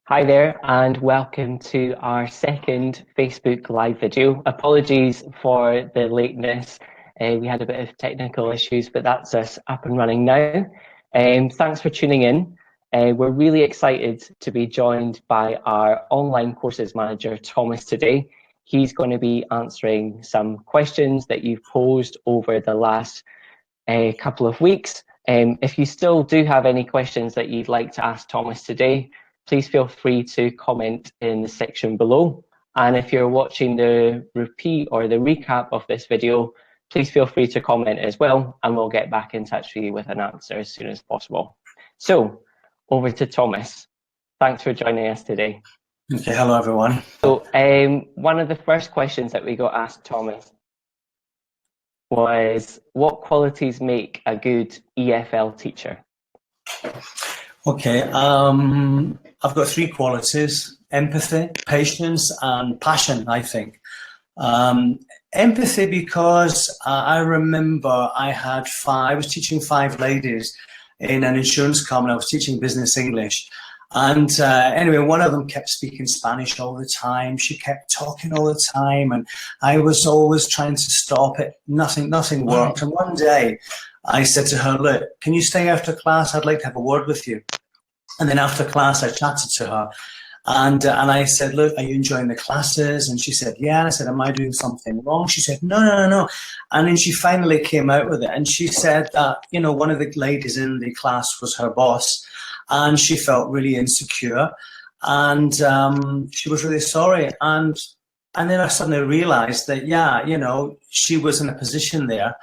Hi there and welcome to our second Facebook Live video. Apologies for the lateness. We had a bit of technical issues, but that's us up and running now. Thanks for tuning in. We're really excited to be joined by our online courses manager, Thomas, today. He's going to be answering some questions that you've posed over the last couple of weeks. If you still do have any questions that you'd like to ask Thomas today, please feel free to comment in the section below. And if you're watching the repeat or the recap of this video, please feel free to comment as well, and we'll get back in touch with you with an answer as soon as possible. So over to Thomas. Thanks for joining us today. Okay, hello everyone. So one of the first questions that we got asked Thomas was, what qualities make a good EFL teacher? Okay, I've got three qualities: empathy, patience, and passion, I think. Empathy because I remember I was teaching 5 ladies in an insurance company. I was teaching business English. And anyway, one of them kept speaking Spanish all the time. She kept talking all the time, and I was always trying to stop it. Nothing worked. And one day I said to her, look, can you stay after class? I'd like to have a word with you. And then after class, I chatted to her. And I said, look, are you enjoying the classes? And she said, yeah. And I said, am I doing something wrong? She said, no. And then she finally came out with it. And she said that, you know, one of the ladies in the class was her boss. And she felt really insecure, and she was really sorry. And then I suddenly realized that, yeah, you know, she was in a position there,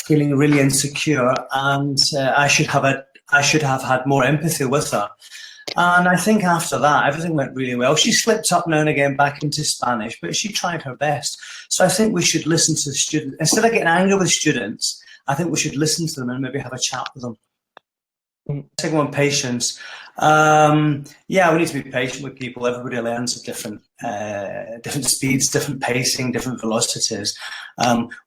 feeling really insecure, and I should have had more empathy with her. And I think after that, everything went really well. She slipped up now and again back into Spanish, but she tried her best. So I think we should listen to the students instead of getting angry with students. I think we should listen to them and maybe have a chat with them. Second one, patience. Yeah, we need to be patient with people. Everybody learns at different speeds, different pacing, different velocities.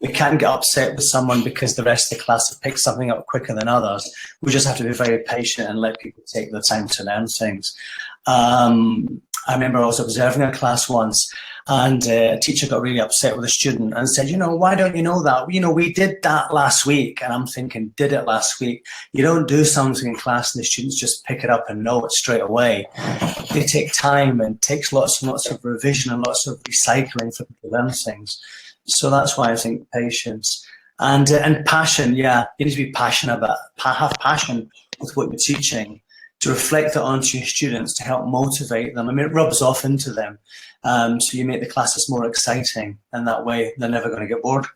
We can't get upset with someone because the rest of the class have picked something up quicker than others. We just have to be very patient and let people take the time to learn things. I remember I was observing a class once, and a teacher got really upset with a student and said, you know, why don't you know that? You know, we did that last week. And I'm thinking, did it last week? You don't do something in class and the students just pick it up and know it straight away. They take time, and it takes lots and lots of revision and lots of recycling for people to learn things. So that's why I think patience and passion. Yeah, you need to be passionate about, have passion with what you're teaching, to reflect it onto your students, to help motivate them. I mean, it rubs off into them. So you make the classes more exciting, and that way they're never going to get bored.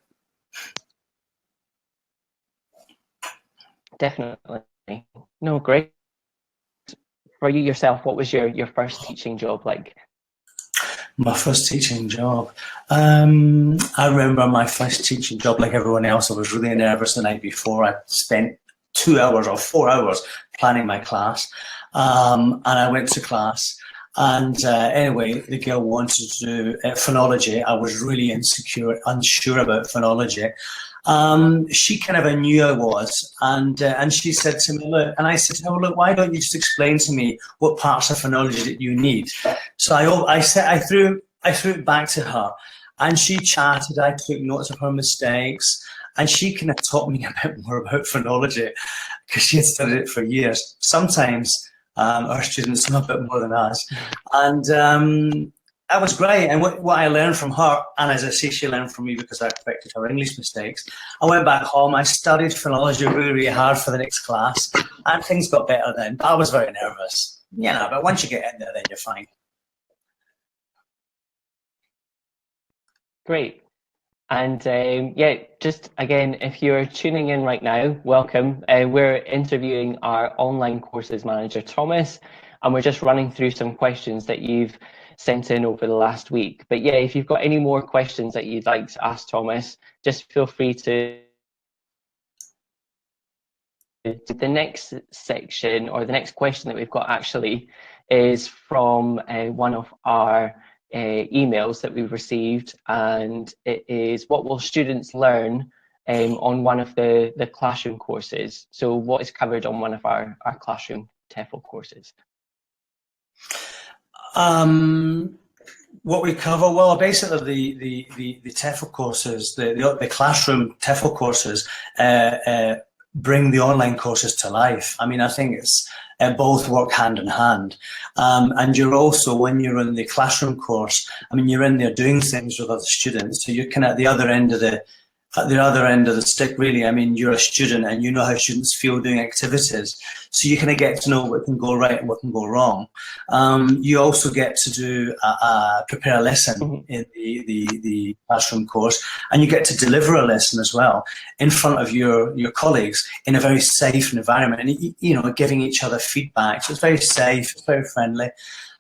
Definitely. No, great. For you yourself, what was your first teaching job like? My first teaching job. I remember my first teaching job, like everyone else, I was really nervous the night before. I spent 2 hours or 4 hours planning my class, and I went to class. And anyway, the girl wanted to do phonology. I was really unsure about phonology. She kind of knew I was, and she said to me, look, and I said to her, look, why don't you just explain to me what parts of phonology that you need? So I threw it back to her, and she chatted. I took notes of her mistakes, and she kind of taught me a bit more about phonology because she had studied it for years. Sometimes our students know a bit more than us, and that was great. And what I learned from her, and as I say, she learned from me because I corrected her English mistakes. I went back home, I studied phonology really, really hard for the next class, and things got better then. But I was very nervous, you know, but once you get in there, then you're fine. Great. And yeah, just again, if you're tuning in right now, welcome. We're interviewing our online courses manager, Thomas, and we're just running through some questions that you've sent in over the last week. But yeah, if you've got any more questions that you'd like to ask Thomas, just feel free to. The next section, or the next question that we've got actually, is from one of our emails that we've received, and it is, what will students learn on one of the classroom courses? So what is covered on one of our classroom TEFL courses? What we cover, well, basically the TEFL courses, the classroom TEFL courses, bring the online courses to life. I mean, I think it's both work hand in hand. And you're also, when you're in the classroom course, I mean, you're in there doing things with other students. So you're kind of at the other end of the stick, really. I mean, you're a student and you know how students feel doing activities. So you kind of get to know what can go right and what can go wrong. You also get to do prepare a lesson in the classroom course, and you get to deliver a lesson as well in front of your colleagues in a very safe environment, and you know, giving each other feedback. So it's very safe, it's very friendly,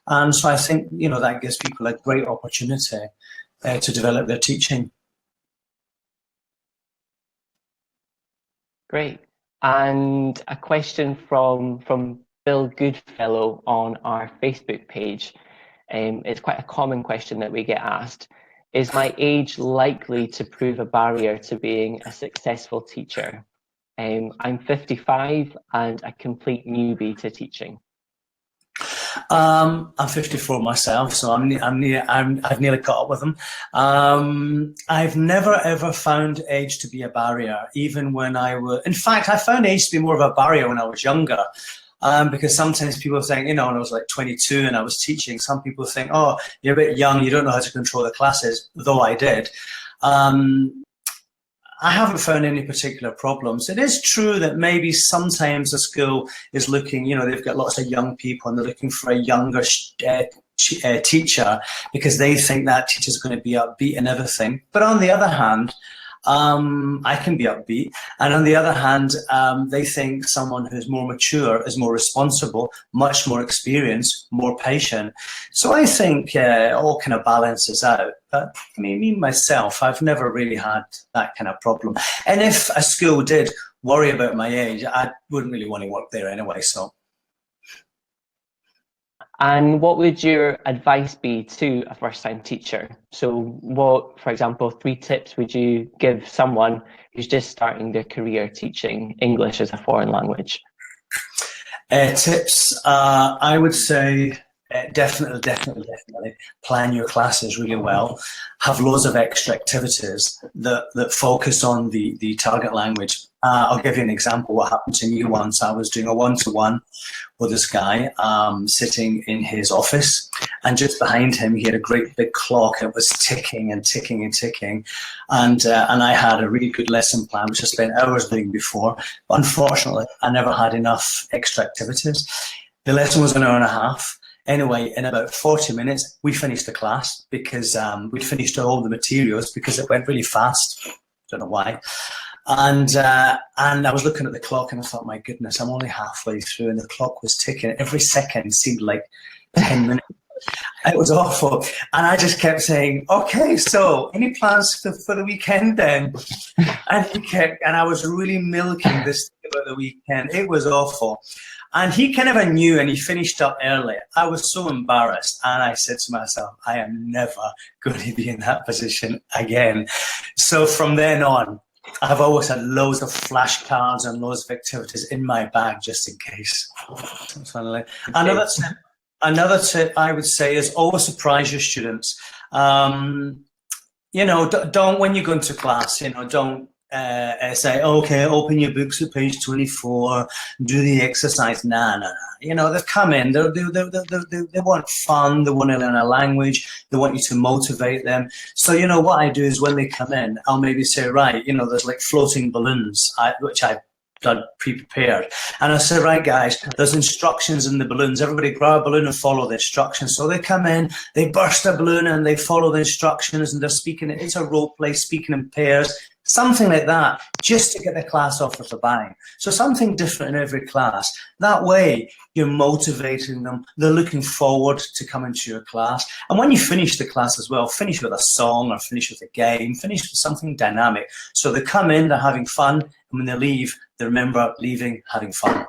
and so I think, you know, that gives people a great opportunity to develop their teaching. Great. And a question from Bill Goodfellow on our Facebook page. It's quite a common question that we get asked. Is my age likely to prove a barrier to being a successful teacher? I'm 55 and a complete newbie to teaching. I'm 54 myself, so I've nearly caught up with them. I've never ever found age to be a barrier, even when I was. In fact, I found age to be more of a barrier when I was younger. Because sometimes people think, you know, when I was like 22 and I was teaching, some people think, oh, you're a bit young, you don't know how to control the classes, though I did. I haven't found any particular problems. It is true that maybe sometimes a school is looking, you know, they've got lots of young people and they're looking for a younger teacher because they think that teacher's going to be upbeat and everything. But on the other hand, I can be upbeat. And on the other hand, they think someone who's more mature is more responsible, much more experienced, more patient. So I think it all kind of balances out. But I mean, me myself, I've never really had that kind of problem. And if a school did worry about my age, I wouldn't really want to work there anyway, so. And what would your advice be to a first-time teacher? So what, for example, 3 tips would you give someone who's just starting their career teaching English as a foreign language? Tips, I would say definitely plan your classes really well. Have loads of extra activities that focus on the target language. I'll give you an example. What happened to me once, I was doing a one-to-one with this guy sitting in his office, and just behind him he had a great big clock. It was ticking and ticking and ticking, and I had a really good lesson plan which I spent hours doing before, but unfortunately I never had enough extra activities. The lesson was an hour and a half. Anyway, in about 40 minutes we finished the class because we'd finished all the materials because it went really fast. Don't know why. And I was looking at the clock and I thought, my goodness, I'm only halfway through, and the clock was ticking. Every second seemed like 10 minutes. It was awful. And I just kept saying, okay, so any plans for the weekend then? And I was really milking this thing about the weekend. It was awful. And he kind of knew, and he finished up early. I was so embarrassed, and I said to myself, I am never going to be in that position again. So from then on, I've always had loads of flashcards and loads of activities in my bag just in case. Another tip I would say is always surprise your students. You know, don't when you go into class, you know, don't say, okay, open your books at page 24, do the exercise. Nah. You know, they've come in, they want fun, they want to learn a language, they want you to motivate them. So, you know, what I do is when they come in, I'll maybe say, right, you know, there's like floating balloons, which I've done pre-prepared. And I say, right, guys, there's instructions in the balloons. Everybody grab a balloon and follow the instructions. So they come in, they burst a balloon and they follow the instructions, and they're speaking. It's a role play, speaking in pairs. Something like that, just to get the class off with a bang. So something different in every class. That way, you're motivating them. They're looking forward to coming to your class. And when you finish the class as well, finish with a song or finish with a game, finish with something dynamic. So they come in, they're having fun, and when they leave, they remember leaving having fun.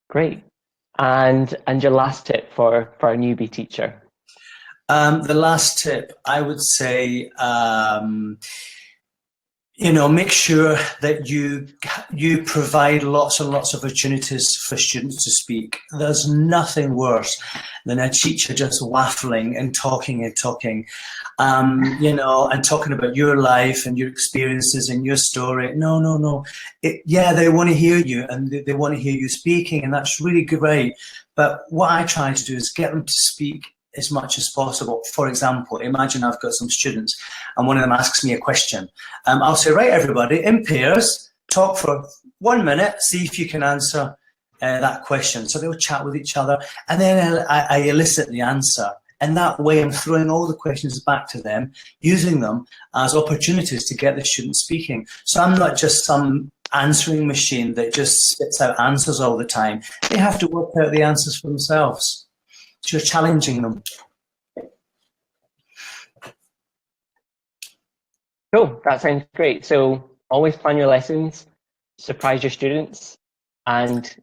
Great. And your last tip for a newbie teacher? The last tip, I would say, you know, make sure that you provide lots and lots of opportunities for students to speak. There's nothing worse than a teacher just waffling and talking and talking, you know, and talking about your life and your experiences and your story. No, no, no. Yeah, they want to hear you, and they want to hear you speaking, and that's really great. But what I try to do is get them to speak as much as possible. For example, imagine I've got some students and one of them asks me a question. I'll say, right, everybody, in pairs, talk for 1 minute, see if you can answer that question. So they'll chat with each other, and then I elicit the answer. And that way I'm throwing all the questions back to them, using them as opportunities to get the student speaking. So I'm not just some answering machine that just spits out answers all the time. They have to work out the answers for themselves. So you're challenging them. Cool, that sounds great. So always plan your lessons, surprise your students, and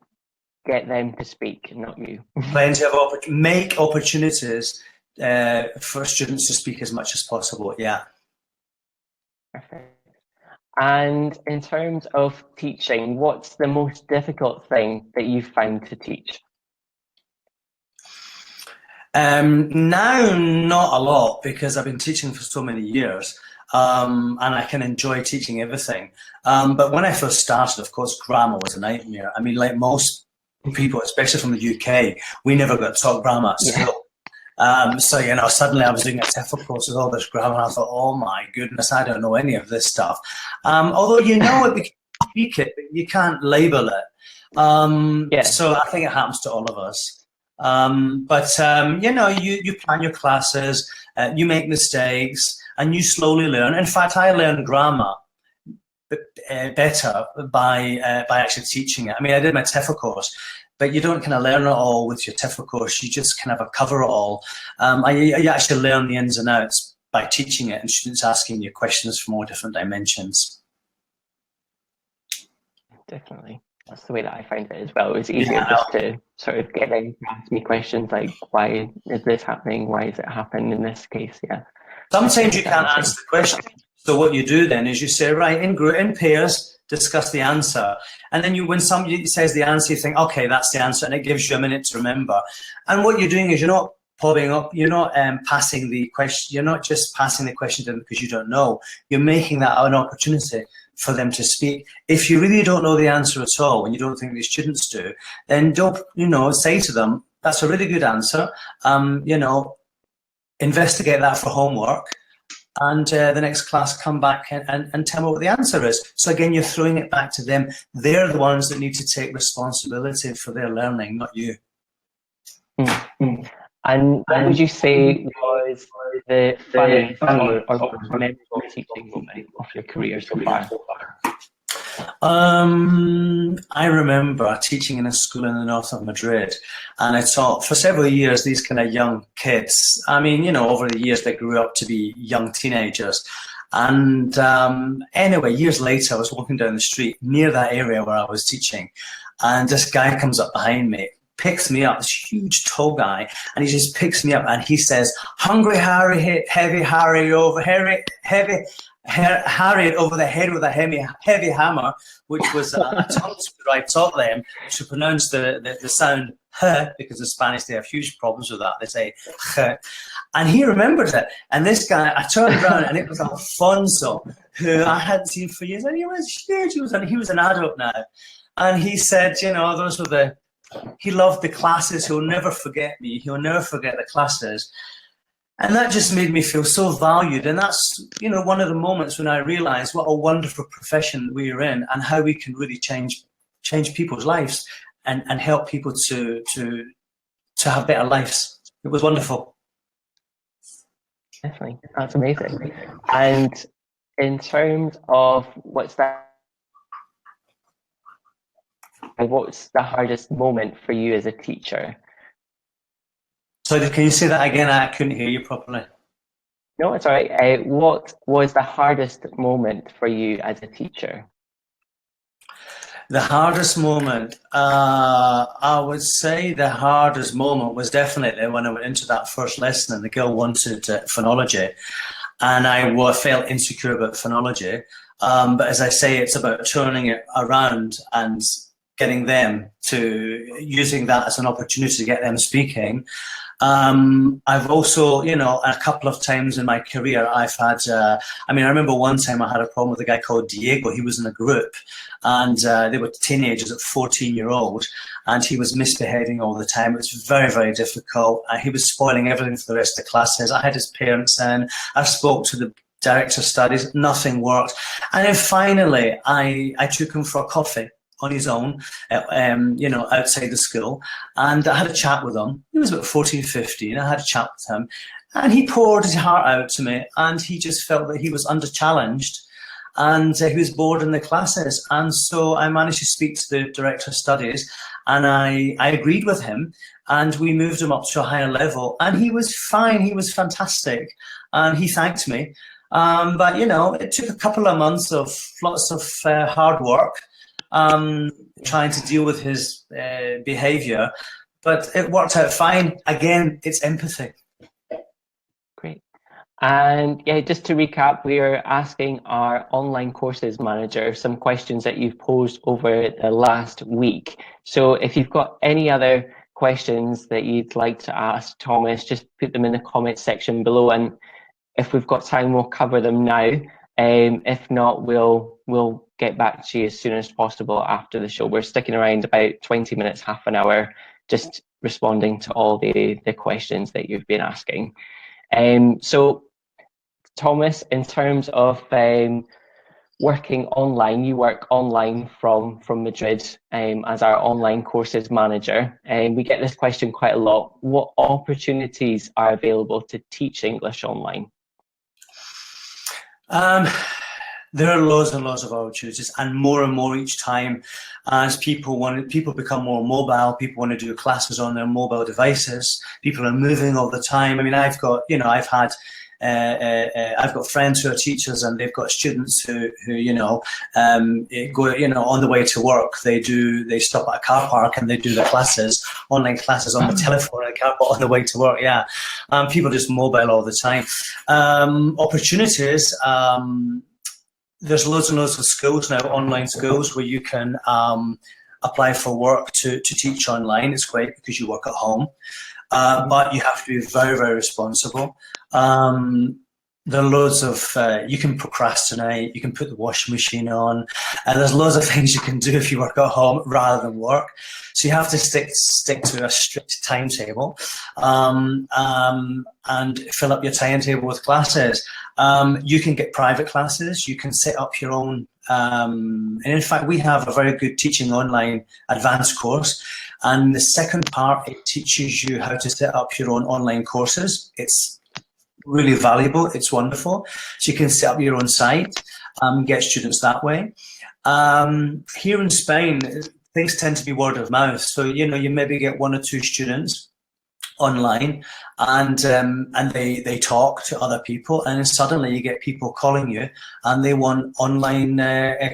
get them to speak, not you. Plenty of make opportunities for students to speak as much as possible. Yeah. Perfect. And in terms of teaching, what's the most difficult thing that you've found to teach? Now, not a lot, because I've been teaching for so many years, and I can enjoy teaching everything. But when I first started, of course, grammar was a nightmare. I mean, like most people, especially from the UK, we never got taught grammar at school. So, you know, suddenly I was doing a TEFL course with all this grammar, and I thought, oh my goodness, I don't know any of this stuff. Although you know it, we can speak it, but you can't label it. So I think it happens to all of us. You know, you plan your classes, you make mistakes, and you slowly learn. In fact, I learned grammar better by actually teaching it. I mean, I did my TEFL course, but you don't kind of learn it all with your TEFL course. You just kind of cover it all. You actually learn the ins and outs by teaching it, and students asking you questions from all different dimensions. Definitely. That's the way that I find it as well. It was easier just to sort of get them to ask me questions like, why is this happening? Why is it happening in this case? Yeah. Sometimes you can't answer the question. So what you do then is you say, right, in pairs, discuss the answer. And then when somebody says the answer, you think, okay, that's the answer. And it gives you a minute to remember. And what you're doing is you're not popping up, you're not passing the question. You're not just passing the question to them because you don't know. You're making that an opportunity for them to speak. If you really don't know the answer at all, and you don't think the students do, then don't, you know, say to them, that's a really good answer. You know, investigate that for homework, and the next class come back and tell me what the answer is. So again, you're throwing it back to them. They're the ones that need to take responsibility for their learning, not you. Mm-hmm. And what would you say was the funniest or memorable teaching moment of your career so far? I remember teaching in a school in the north of Madrid, and I taught for several years these kind of young kids. I mean, you know, over the years they grew up to be young teenagers. And anyway, years later, I was walking down the street near that area where I was teaching, and this guy comes up behind me, picks me up, this huge tall guy, and he just picks me up and he says, "Hungry Harry, heavy Harry over Harry, Harry over the head with a heavy hammer," which was a tongue twister I taught them to pronounce the sound h, because in Spanish they have huge problems with that. They say h. And he remembered it. And this guy, I turned around and it was Alfonso, who I hadn't seen for years. And he was huge. He was an adult now. And he said, you know, those were he loved the classes. He'll never forget me. He'll never forget the classes. And that just made me feel so valued. And that's, you know, one of the moments when I realized what a wonderful profession we're in and how we can really change people's lives and help people to have better lives. It was wonderful. Definitely. That's amazing. And in terms of what's the hardest moment for you as a teacher? Sorry, can you say that again? I couldn't hear you properly. No, it's all right. What was the hardest moment for you as a teacher? The hardest moment, I would say the hardest moment was definitely when I went into that first lesson and the girl wanted phonology, and I felt insecure about phonology. But as I say, it's about turning it around and getting them to using that as an opportunity to get them speaking. I've also, a couple of times in my career, I've had, I remember one time I had a problem with a guy called Diego. He was in a group and they were teenagers at 14-year-old and he was misbehaving all the time. It was very, very difficult. He was spoiling everything for the rest of the classes. I had his parents in. I spoke to the director of studies. Nothing worked. And then finally, I took him for a coffee on his own, outside the school. And I had a chat with him. He was about 14, 15. I had a chat with him. And he poured his heart out to me. And he just felt that he was under-challenged. And he was bored in the classes. And so I managed to speak to the director of studies. And I agreed with him. And we moved him up to a higher level. And he was fine. He was fantastic. And he thanked me. But, it took a couple of months of lots of hard work. Trying to deal with his behavior, but it worked out fine. Again, it's empathy. Great. And yeah, just to recap, we are asking our online courses manager some questions that you've posed over the last week. So if you've got any other questions that you'd like to ask Thomas, just put them in the comments section below, and if we've got time, we'll cover them now. If not, we'll get back to you as soon as possible after the show. We're sticking around about 20 minutes, half an hour, just responding to all the questions that you've been asking. So, Thomas, in terms of working online, you work online from Madrid as our online courses manager. And we get this question quite a lot. What opportunities are available to teach English online? There are loads and loads of opportunities, and more each time as people become more mobile. People want to do classes on their mobile devices. People are moving all the time. I've got friends who are teachers, and they've got students who go on the way to work. They stop at a car park and they do the classes, online classes on the telephone in a car park on the way to work. Yeah, people just mobile all the time. Opportunities. There's loads and loads of schools now, online schools, where you can apply for work to teach online. It's great because you work at home, but you have to be very, very responsible. There are loads of, you can procrastinate, you can put the washing machine on, and there's loads of things you can do if you work at home rather than work. So you have to stick to a strict timetable and fill up your timetable with classes. You can get private classes, you can set up your own, and in fact, we have a very good teaching online advanced course. And the second part, it teaches you how to set up your own online courses. It's really valuable. It's wonderful. So you can set up your own site, get students that way. Here in Spain, things tend to be word of mouth. So, you maybe get one or two students online and they talk to other people, and then suddenly you get people calling you and they want online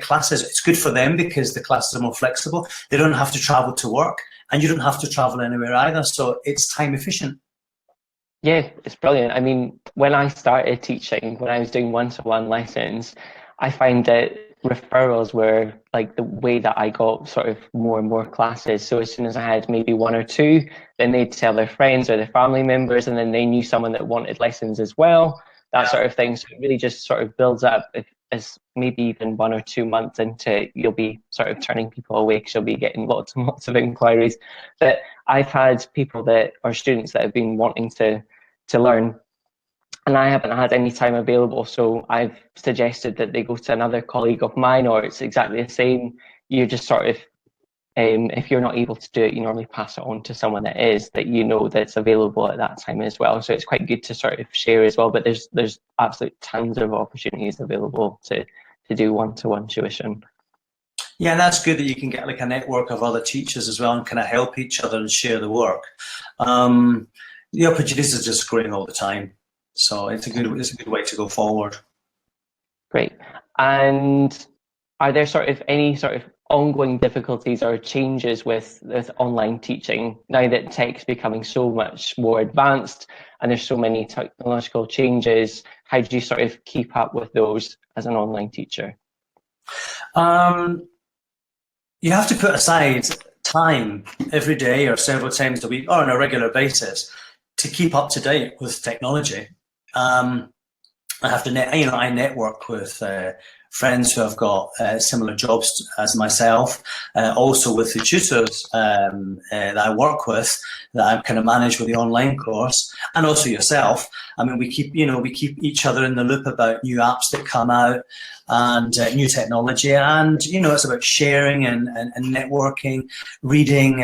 classes. It's good for them because the classes are more flexible. They don't have to travel to work, and you don't have to travel anywhere either. So it's time efficient. Yeah, it's brilliant. When I started teaching, when I was doing one-to-one lessons, I find that referrals were like the way that I got sort of more and more classes. So as soon as I had maybe one or two, then they'd tell their friends or their family members, and then they knew someone that wanted lessons as well, that sort of thing. So it really just sort of builds up. As maybe even 1 or 2 months into, you'll be sort of turning people away because you'll be getting lots and lots of inquiries. But I've had people that are students that have been wanting to learn, and I haven't had any time available, so I've suggested that they go to another colleague of mine, or it's exactly the same. You just sort of, if you're not able to do it, you normally pass it on to someone that is, that that's available at that time as well. So it's quite good to sort of share as well, but there's absolute tons of opportunities available to do one-to-one tuition. Yeah, and that's good that you can get like a network of other teachers as well and kind of help each other and share the work. The opportunities are just growing all the time, so it's a good way to go forward. Great. And are there any sort of ongoing difficulties or changes with online teaching now that tech's becoming so much more advanced and there's so many technological changes? How do you sort of keep up with those as an online teacher? You have to put aside time every day or several times a week or on a regular basis to keep up to date with technology. I have to, I network with friends who have got similar jobs as myself, also with the tutors that I work with, that I kind of manage with the online course, and also yourself. I mean, we keep each other in the loop about new apps that come out and new technology, and it's about sharing and networking, reading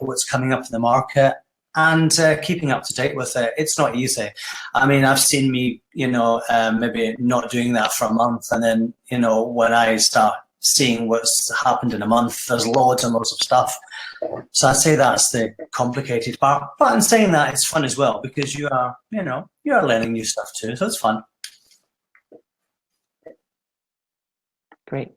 what's coming up in the market, and keeping up to date with it. It's not easy. I mean, I've seen me, maybe not doing that for a month, and then, when I start seeing what's happened in a month, there's loads and loads of stuff. So I'd say that's the complicated part. But in saying that, it's fun as well, because you are learning new stuff too, so it's fun. Great.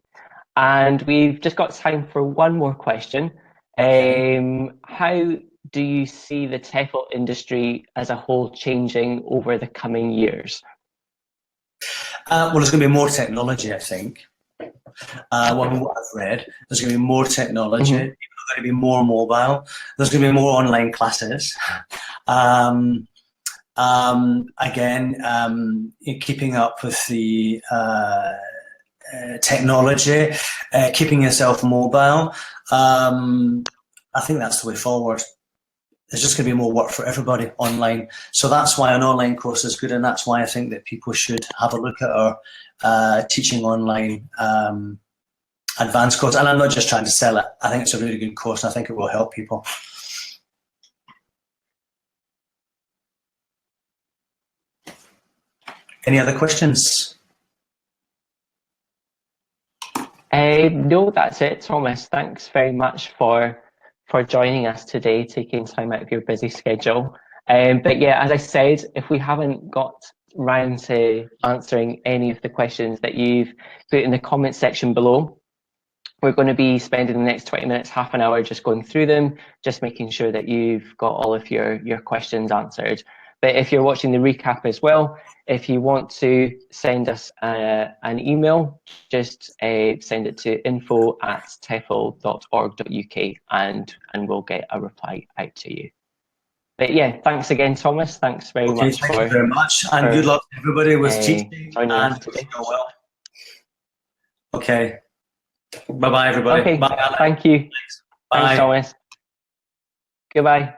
And we've just got time for one more question. Okay. How do you see the TEFL industry as a whole changing over the coming years? Well, there's going to be more technology, I think. What I've read, there's going to be more technology. People are going to be more mobile. There's going to be more online classes. Again, keeping up with the technology, keeping yourself mobile. I think that's the way forward. There's just going to be more work for everybody online. So that's why an online course is good, and that's why I think that people should have a look at our teaching online advanced course. And I'm not just trying to sell it. I think it's a really good course, and I think it will help people. Any other questions? No, that's it, Thomas. Thanks very much for joining us today, taking time out of your busy schedule. But yeah, as I said, if we haven't got round to answering any of the questions that you've put in the comment section below, we're going to be spending the next 20 minutes, half an hour, just going through them, just making sure that you've got all of your questions answered. But if you're watching the recap as well, if you want to send us an email, just send it to info@tefl.org.uk and we'll get a reply out to you. But yeah, thanks again, Thomas. Thanks very much. Thank you very much, and good luck to everybody with teaching and today. well. Okay. Bye-bye, everybody. Okay, Bye. thank you. Thanks. Bye. Thanks, Thomas. Goodbye.